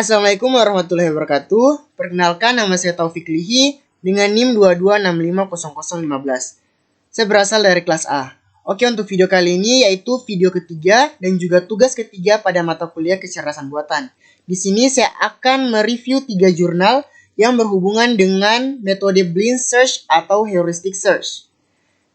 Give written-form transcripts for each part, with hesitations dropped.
Assalamualaikum warahmatullahi wabarakatuh. Perkenalkan, nama saya Taufik Lihi dengan NIM 22650015. Saya berasal dari kelas A. Oke, untuk video kali ini yaitu video ketiga dan juga tugas ketiga pada mata kuliah kecerdasan buatan. Di sini saya akan mereview 3 jurnal yang berhubungan dengan metode blind search atau heuristic search.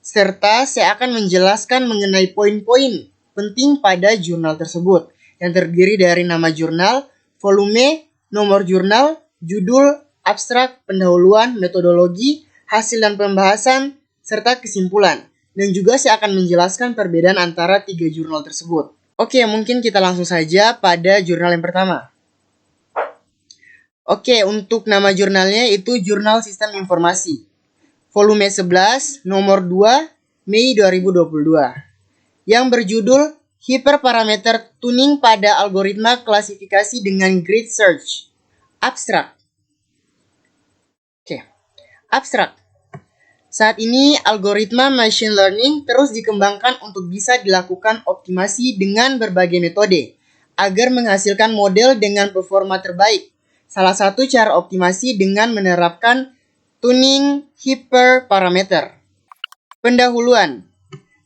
Serta saya akan menjelaskan mengenai poin-poin penting pada jurnal tersebut yang terdiri dari nama jurnal, volume, nomor jurnal, judul, abstrak, pendahuluan, metodologi, hasil dan pembahasan, serta kesimpulan. Dan juga saya akan menjelaskan perbedaan antara 3 jurnal tersebut. Oke, mungkin kita langsung saja pada jurnal yang pertama. Oke, untuk nama jurnalnya itu Jurnal Sistem Informasi. Volume 11, nomor 2, Mei 2022. Yang berjudul Hiperparameter Tuning pada Algoritma Klasifikasi dengan Grid Search. Abstrak. Oke, abstrak. Saat ini algoritma machine learning terus dikembangkan untuk bisa dilakukan optimasi dengan berbagai metode agar menghasilkan model dengan performa terbaik. Salah satu cara optimasi dengan menerapkan tuning hiperparameter. Pendahuluan.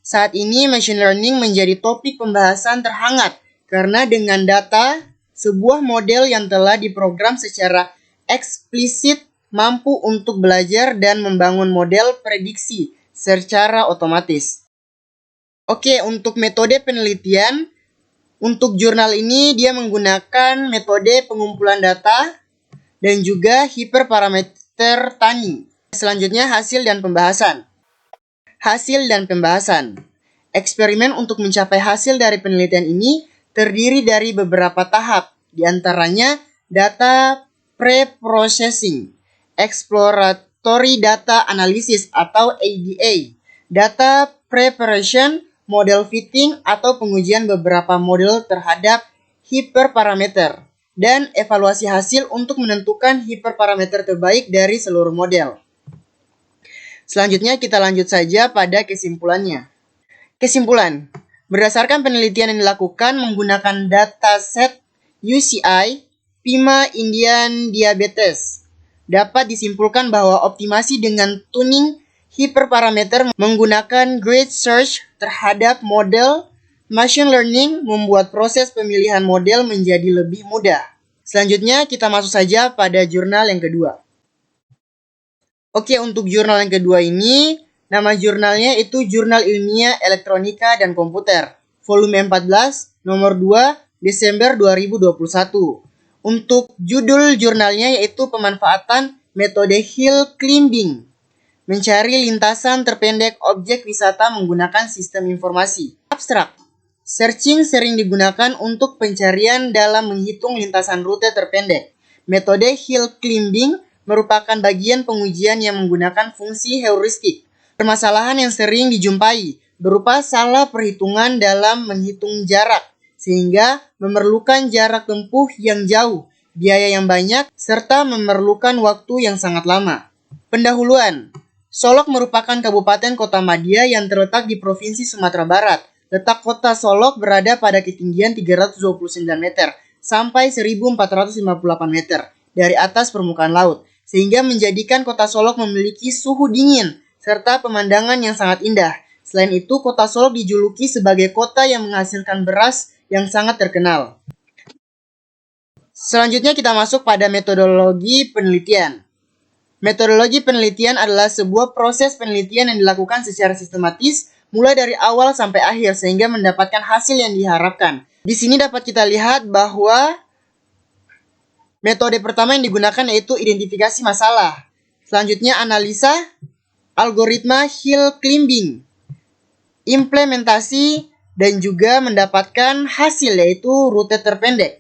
Saat ini machine learning menjadi topik pembahasan terhangat karena dengan data, sebuah model yang telah diprogram secara eksplisit mampu untuk belajar dan membangun model prediksi secara otomatis. Oke, untuk metode penelitian, untuk jurnal ini dia menggunakan metode pengumpulan data dan juga hiperparameter tuning. Selanjutnya hasil dan pembahasan. Hasil dan pembahasan. Eksperimen untuk mencapai hasil dari penelitian ini terdiri dari beberapa tahap, di antaranya data pre-processing, exploratory data analysis atau ADA, data preparation, model fitting atau pengujian beberapa model terhadap hiperparameter, dan evaluasi hasil untuk menentukan hiperparameter terbaik dari seluruh model. Selanjutnya kita lanjut saja pada kesimpulannya. Kesimpulan, berdasarkan penelitian yang dilakukan menggunakan dataset UCI, PIMA Indian Diabetes, dapat disimpulkan bahwa optimasi dengan tuning hiperparameter menggunakan grid search terhadap model machine learning membuat proses pemilihan model menjadi lebih mudah. Selanjutnya kita masuk saja pada jurnal yang kedua. Oke, untuk jurnal yang kedua ini, nama jurnalnya itu Jurnal Ilmiah Elektronika dan Komputer, volume 14, nomor 2, Desember 2021. Untuk judul jurnalnya yaitu Pemanfaatan Metode Hill Climbing, mencari lintasan terpendek objek wisata menggunakan sistem informasi. Abstrak. Searching sering digunakan untuk pencarian dalam menghitung lintasan rute terpendek. Metode Hill Climbing merupakan bagian pengujian yang menggunakan fungsi heuristik. Permasalahan yang sering dijumpai berupa salah perhitungan dalam menghitung jarak, sehingga memerlukan jarak tempuh yang jauh, biaya yang banyak, serta memerlukan waktu yang sangat lama. Pendahuluan. Solok merupakan kabupaten kota madya yang terletak di Provinsi Sumatera Barat. Letak kota Solok berada pada ketinggian 329 meter sampai 1458 meter dari atas permukaan laut, sehingga menjadikan kota Solok memiliki suhu dingin serta pemandangan yang sangat indah. Selain itu, kota Solok dijuluki sebagai kota yang menghasilkan beras yang sangat terkenal. Selanjutnya kita masuk pada metodologi penelitian. Metodologi penelitian adalah sebuah proses penelitian yang dilakukan secara sistematis mulai dari awal sampai akhir sehingga mendapatkan hasil yang diharapkan. Di sini dapat kita lihat bahwa metode pertama yang digunakan yaitu identifikasi masalah. Selanjutnya analisa, algoritma hill climbing, implementasi, dan juga mendapatkan hasil yaitu rute terpendek.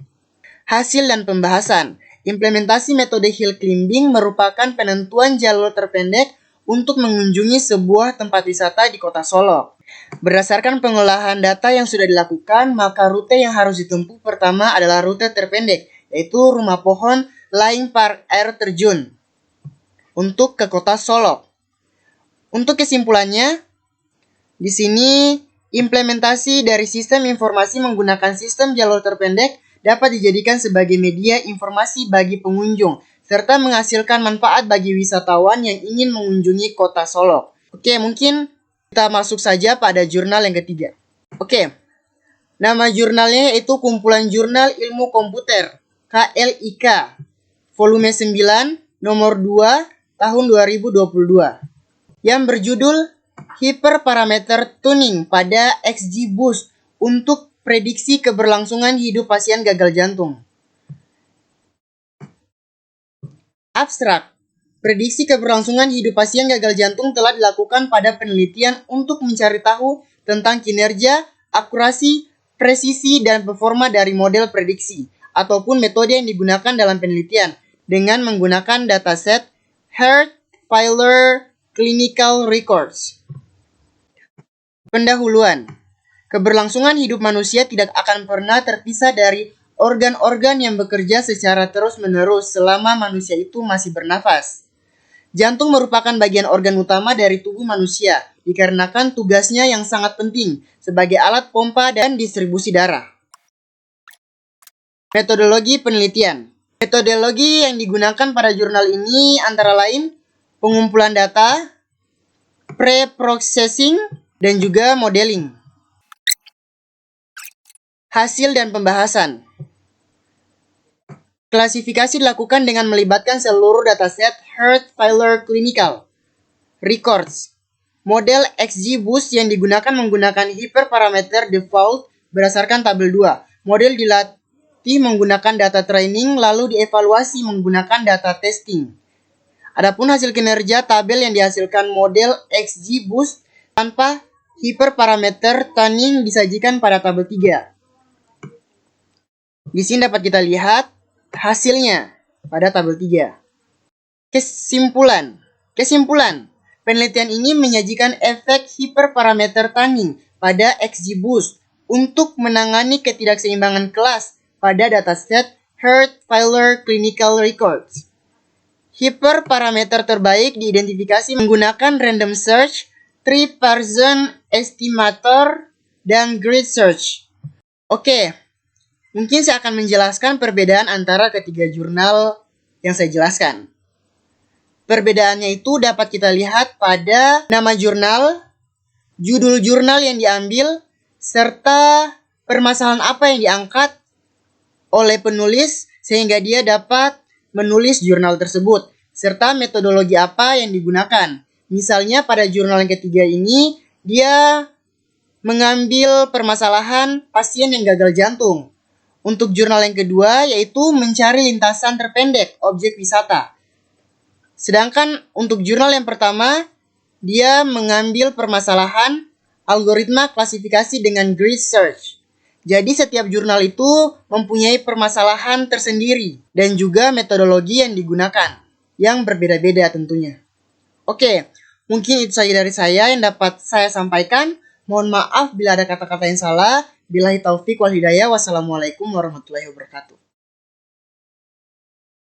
Hasil dan pembahasan. Implementasi metode hill climbing merupakan penentuan jalur terpendek untuk mengunjungi sebuah tempat wisata di kota Solok. Berdasarkan pengolahan data yang sudah dilakukan, maka rute yang harus ditempuh pertama adalah rute terpendek, yaitu rumah pohon Laing Park Air Terjun untuk ke kota Solok. Untuk kesimpulannya, di sini implementasi dari sistem informasi menggunakan sistem jalur terpendek dapat dijadikan sebagai media informasi bagi pengunjung, serta menghasilkan manfaat bagi wisatawan yang ingin mengunjungi kota Solok. Oke, mungkin kita masuk saja pada jurnal yang ketiga. Oke, nama jurnalnya yaitu Kumpulan Jurnal Ilmu Komputer, KLIK, volume 9, nomor 2, tahun 2022, yang berjudul Hyperparameter Tuning pada XGBoost untuk prediksi keberlangsungan hidup pasien gagal jantung. Abstrak. Prediksi keberlangsungan hidup pasien gagal jantung telah dilakukan pada penelitian untuk mencari tahu tentang kinerja, akurasi, presisi, dan performa dari model prediksi ataupun metode yang digunakan dalam penelitian dengan menggunakan dataset Heart-Failure Clinical Records. Pendahuluan. Keberlangsungan hidup manusia tidak akan pernah terpisah dari organ-organ yang bekerja secara terus-menerus selama manusia itu masih bernafas. Jantung merupakan bagian organ utama dari tubuh manusia, dikarenakan tugasnya yang sangat penting sebagai alat pompa dan distribusi darah. Metodologi penelitian. Metodologi yang digunakan pada jurnal ini antara lain pengumpulan data, pre-processing, dan juga modeling. Hasil dan pembahasan. Klasifikasi dilakukan dengan melibatkan seluruh dataset Heart-Failure Clinical Records. Model XGBoost yang digunakan menggunakan hiperparameter default berdasarkan tabel 2. Model dilatih menggunakan data training lalu dievaluasi menggunakan data testing. Adapun hasil kinerja tabel yang dihasilkan model XGBoost tanpa hiperparameter tuning disajikan pada tabel 3. Di sini dapat kita lihat hasilnya pada tabel 3. Kesimpulan. Penelitian ini menyajikan efek hiperparameter tuning pada XGBoost untuk menangani ketidakseimbangan kelas pada dataset Heart-Failure Clinical Records. Hiperparameter terbaik diidentifikasi menggunakan random search, three-person estimator, dan grid search. Oke, mungkin saya akan menjelaskan perbedaan antara ketiga jurnal yang saya jelaskan. Perbedaannya itu dapat kita lihat pada nama jurnal, judul jurnal yang diambil, serta permasalahan apa yang diangkat oleh penulis sehingga dia dapat menulis jurnal tersebut, serta metodologi apa yang digunakan. Misalnya pada jurnal yang ketiga ini, dia mengambil permasalahan pasien yang gagal jantung. Untuk jurnal yang kedua, yaitu mencari lintasan terpendek objek wisata. Sedangkan untuk jurnal yang pertama, dia mengambil permasalahan algoritma klasifikasi dengan grid search. Jadi setiap jurnal itu mempunyai permasalahan tersendiri dan juga metodologi yang digunakan, yang berbeda-beda tentunya. Oke, mungkin itu saja dari saya yang dapat saya sampaikan. Mohon maaf bila ada kata-kata yang salah. Billahi taufik wal hidayah. Wassalamualaikum warahmatullahi wabarakatuh.